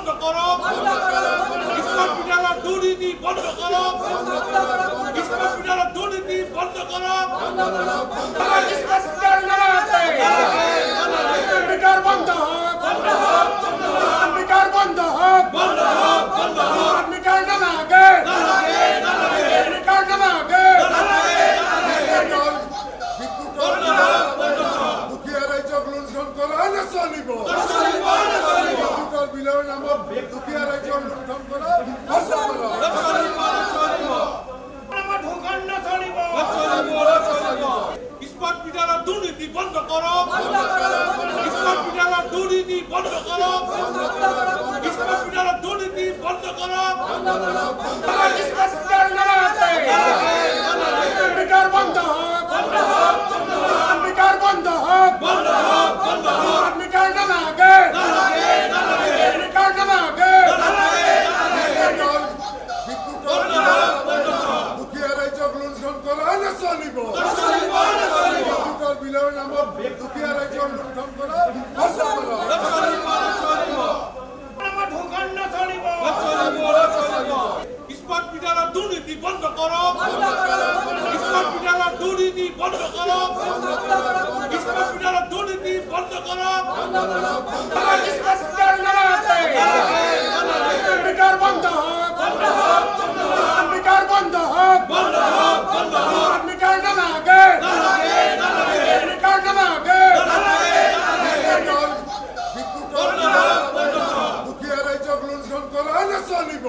বন্ধ করো স্মার্ট মিটারের দুর্নীতি বন্ধ করো স্মার্ট মিটারের দুর্নীতি বন্ধ করো মিটার বন্ধ হোক মিটার বন্ধ হোক মিটার না লাগে মিটার না লাগে দুঃখীয়ার রাজ্যক লুণ্ঠন করা না চলিব বিলের নামত দুঃখীয়ার রাজ্যক লুণ্ঠন করা স্মার্ট মিটারের দুর্নীতি বন্ধ করো স্মার্ট মিটারের দুর্নীতি বন্ধ করো স্মার্ট মিটারের দুর্নীতি বন্ধ করো মিটার বন্ধ হোক মিটার বন্ধ হোক মিটার না লাগে মিটার না লাগে দুঃখীয়ার রাজ্যক লুণ্ঠন করা না চলিব বিলের নামত দুঃখীয়ার রাজ্যক লুণ্ঠন করা স্মার্ট মিটারের দুর্নীতি বন্ধ করো স্মার্ট মিটারের দুর্নীতি বন্ধ করো স্মার্ট মিটারের দুর্নীতি বন্ধ করো মিটার বন্ধ হোক মিটার বন্ধ হোক মিটার না লাগে মিটার না লাগে দুঃখীয়ার রাজ্যক লুণ্ঠন করা না চলিব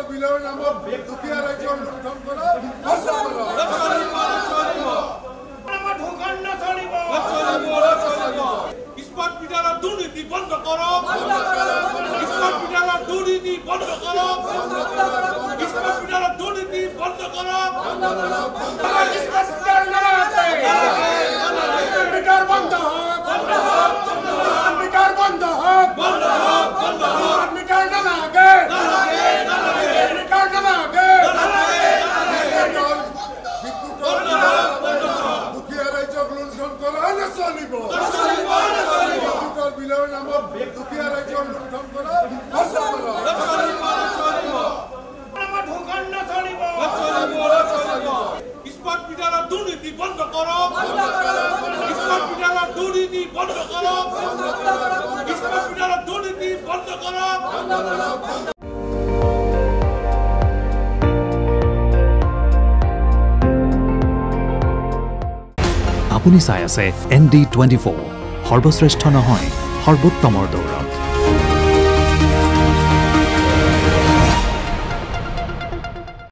বিলের নামত দুঃখীয়ার রাজ্যক লুণ্ঠন করা স্মার্ট মিটারের দুর্নীতি বন্ধ করো স্মার্ট মিটারের দুর্নীতি বন্ধ করো স্মার্ট মিটারের দুর্নীতি বন্ধ করো মিটার বন্ধ হোক মিটার বন্ধ হোক মিটার না লাগে মিটার না লাগে দুঃখীয়ার রাজ্যক লুণ্ঠন করা না চলিব বিলের নামত দুঃখীয়ার রাজ্যক লুণ্ঠন করা স্মার্ট মিটারের দুর্নীতি বন্ধ করো স্মার্ট মিটারের দুর্নীতি বন্ধ করো স্মার্ট মিটারের দুর্নীতি বন্ধ করো আপুনি চাই আছে ND24 সৰ্বশ্ৰেষ্ঠ নহয় সৰ্বোত্তমৰ দৌৰত।